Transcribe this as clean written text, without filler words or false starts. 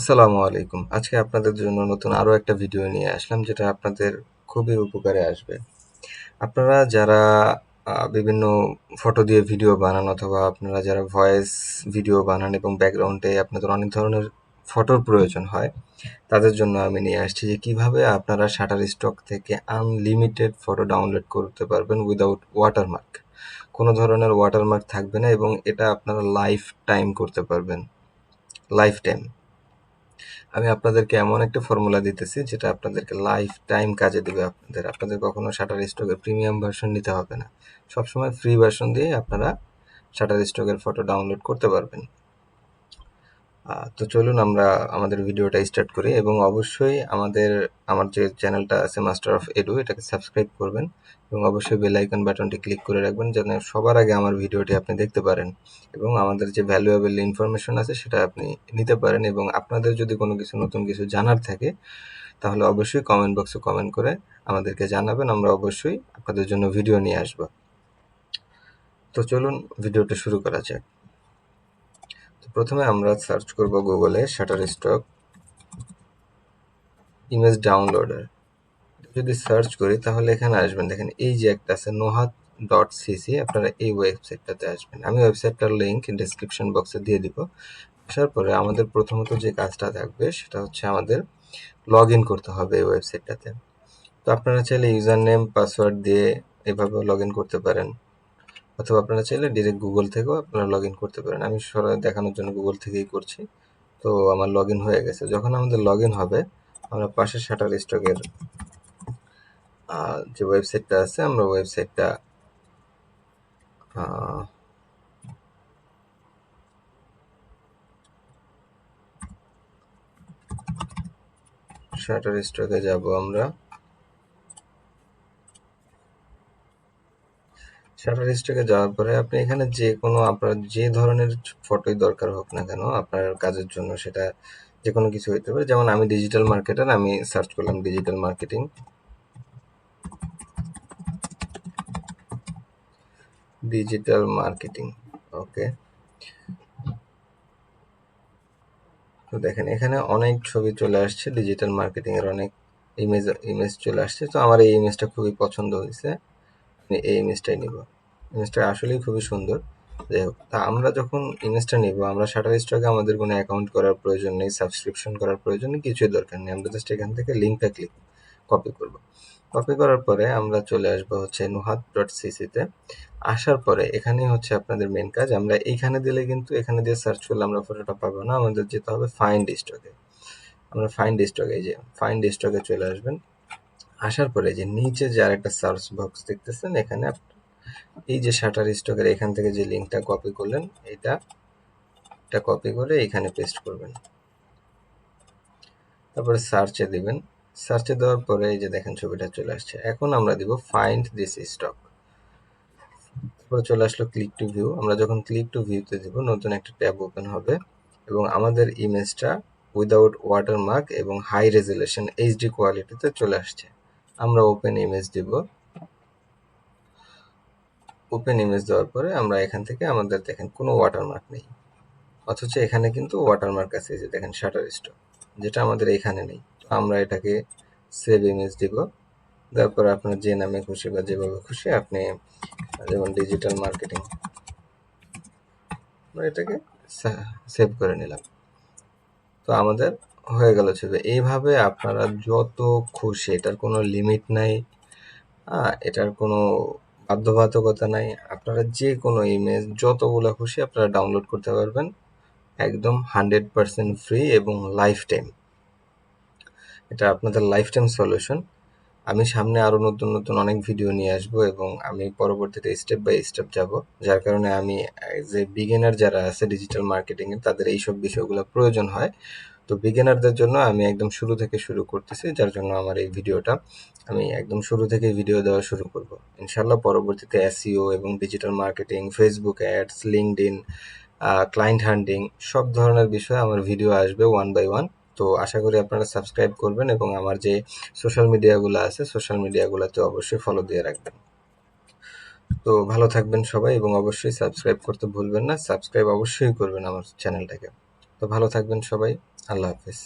আসসালামু আলাইকুম। আজকে আপনাদের জন্য নতুন আরো একটা ভিডিও নিয়ে আসলাম যেটা আপনাদের খুবই উপকারে আসবে। আপনারা যারা বিভিন্ন ফটো দিয়ে ভিডিও বানান অথবা আপনারা যারা ভয়েস ভিডিও বানান এবং ব্যাকগ্রাউন্ডে আপনাদের অনেক ধরনের ফটোর প্রয়োজন হয়, তাদের জন্য আমি নিয়ে আসছি যে কিভাবে আপনারা শাটারস্টক থেকে আনলিমিটেড ফটো ডাউনলোড করতে পারবেন উইদাউট ওয়াটারমার্ক। কোনো ধরনের ওয়াটারমার্ক থাকবে না এবং এটা আপনারা লাইফ টাইম করতে পারবেন। Life time. আমি আপনাদেরকে এমন একটা ফর্মুলা দিতেছি যেটা আপনাদেরকে লাইফ টাইম কাজে দিবে। আপনাদের কখনো শাটারস্টকের প্রিমিয়াম ভার্সন নিতে হবে না। সবসময় ফ্রি ভার্সন দিয়ে আপনারা শাটারস্টকের ফটো ডাউনলোড করতে পারবেন। তো চলুন আমরা আমাদের ভিডিওটা স্টার্ট করি এবং অবশ্যই আমার যে চ্যানেলটা আছে মাস্টার অফ এডু, এটাকে সাবস্ক্রাইব করবেন এবং অবশ্যই বেল আইকন বাটনটি ক্লিক করে রাখবেন যেন সবার আগে আমার ভিডিওটি আপনি দেখতে পারেন এবং আমাদের যে ভ্যালুয়েবল ইনফরমেশন আছে সেটা আপনি নিতে পারেন। এবং আপনাদের যদি কোনো কিছু নতুন কিছু জানার থাকে তাহলে অবশ্যই কমেন্ট বক্সে কমেন্ট করে আমাদেরকে জানাবেন, আমরা অবশ্যই আপনাদের জন্য ভিডিও নিয়ে আসবো। তো চলুন ভিডিওটা শুরু করা যাক। তো প্রথমে আমরা সার্চ করব গুগলে শাটারস্টক ইমেজ ডাউনলোডার। যদি সার্চ করি তাহলে এখানে আসবেন, দেখেন এই যে একটা আছে nohat.cc, আপনারা এই ওয়েবসাইটটাতে আসবেন। আমি ওয়েবসাইটটার লিংক ডেসক্রিপশন বক্সে দিয়ে দিব। আসার পরে আমাদের প্রথমত যে কাজটা থাকবে সেটা হচ্ছে আমাদের লগ ইন করতে হবে এই ওয়েবসাইটটাতে। তো আপনারা চাইলে ইউজার নেম পাসওয়ার্ড দিয়ে এভাবে লগ ইন করতে পারেন অথবা আপনারা চাইলে ডিরেক্ট গুগল থেকেও আপনারা লগ ইন করতে পারেন। আমি সরাসরি দেখানোর জন্য গুগল থেকেই করছি। তো আমার লগ ইন হয়ে গেছে। যখন আমাদের লগ ইন হবে আমরা পাশে শাটারস্টকের যে ওয়েবসাইটটা আছে আমরা ওয়েবসাইটটা শাটারস্টকে যাব। আমরা শাটারস্টকে যাওয়ার পরে আপনি এখানে যে কোনো আপনার যে ধরনের ফটোই দরকার হোক না কেন আপনার কাজের জন্য, সেটা যে কোনো কিছু হইতে পারে। যেমন আমি ডিজিটাল মার্কেটার, আমি সার্চ করলাম ডিজিটাল মার্কেটিং। ডিজিটাল মার্কেটিং, ওকে। তো দেখেন এখানে অনেক ছবি চলে আসছে, ডিজিটাল মার্কেটিং এর অনেক ইমেজ চলে আসছে। তো আমার এই ইমেজটা খুবই পছন্দ হয়েছে, আমি এই ইমেজটাই নিব। ইমেজটা আসলেই খুবই সুন্দর। যাই হোক, তা আমরা যখন ইমেজটা নিব আমরা শাটারস্টকে আমাদের কোনো অ্যাকাউন্ট করার প্রয়োজন নেই, সাবস্ক্রিপশন করার প্রয়োজন নেই, কিছুই দরকার নেই। আমরা জাস্ট এখান থেকে লিঙ্কটা কপি করব। কপি করার পরে আমরা চলে আসবো হচ্ছে nohat.cc তে। আসার পরে এখানেই হচ্ছে আপনাদের মেন কাজ। আমরা এইখানে দিলে কিন্তু এখানে দিয়ে সার্চ করলে আমরা ফটোটা পাবো না, আমাদের যেতে হবে ফাইন্ড স্টকে। আমরা ফাইন্ড স্টকে, এই যে ফাইন্ড স্টকে চলে আসবেন। আসার পরে যে নিচে যে আরেকটা সার্চ বক্স দেখতেছেন, এখানে এই যে শাটারস্টকের এখান থেকে যে লিঙ্কটা কপি করলেন এটা কপি করে এখানে পেস্ট করবেন। তারপরে সার্চে দিবেন। সার্চে দেওয়ার পরে এই যে দেখেন ছবিটা চলে আসছে। এখন আমরা দিব ফাইন্ড দিস স্টক। তারপরে চলে আসলো ক্লিক টু ভিউ। আমরা যখন ক্লিক টু ভিউতে দিব নতুন একটা ট্যাব ওপেন হবে এবং আমাদের ইমেজটা উইদাউট ওয়াটারমার্ক এবং হাই রেজুলেশন এইচডি কোয়ালিটিতে চলে আসছে। আমরা ওপেন ইমেজ দিব। ওপেন ইমেজ দেওয়ার পরে আমরা এখান থেকে আমাদের দেখেন কোনো ওয়াটারমার্ক নেই, অথচ এখানে কিন্তু ওয়াটারমার্ক আছে, যে দেখেন শাটারস্টক, যেটা আমাদের এখানে নেই। তো আমরা এটাকে সেভ ইমেজ দিব। তারপর আপনার যে নামে খুশি বা যেভাবে খুশি আপনি, যেমন ডিজিটাল মার্কেটিং, আমরা এটাকে সেভ করে নিলাম। তো আমাদের হয়ে গেল ছবি। এইভাবে আপনারা যত খুশি, এটার কোনো লিমিট নাই, এটার কোনো বাধ্যবাধকতা নাই, আপনারা যে কোনো ইমেজ যতগুলো খুশি আপনারা ডাউনলোড করতে পারবেন একদম 100% ফ্রি এবং লাইফ টাইম। এটা আপনাদের লাইফ টাইম সলিউশন। আমি সামনে আরো নতুন নতুন অনেক ভিডিও নিয়ে আসবো এবং আমি পরবর্তীতে স্টেপ বাই স্টেপ যাব, যার কারণে আমি যে বিগিনার যারা আছে ডিজিটাল মার্কেটিং এর তাদের এইসব বিষয়গুলো প্রয়োজন হয়। তো বিগিনারদের জন্য আমি একদম শুরু থেকে শুরু করতেছি, যার জন্য আমার এই ভিডিওটা আমি একদম শুরু থেকে ভিডিও দেওয়া শুরু করব। ইনশাল্লাহ পরবর্তীতে এসইও এবং digital marketing, Facebook ads, LinkedIn, client হান্টিং সব ধরনের বিষয়ে আমার ভিডিও আসবে ওয়ান বাই ওয়ান। তো আশা করি আপনারা সাবস্ক্রাইব করবেন এবং আমার যে সোশ্যাল মিডিয়াগুলো আছে সোশ্যাল মিডিয়াগুলোতে অবশ্যই ফলো দিয়ে রাখবেন। তো ভালো থাকবেন সবাই এবং অবশ্যই সাবস্ক্রাইব করতে ভুলবেন না, সাবস্ক্রাইব অবশ্যই করবেন আমার চ্যানেলটাকে। তো ভালো থাকবেন সবাই। আল্লাহ হাফেজ।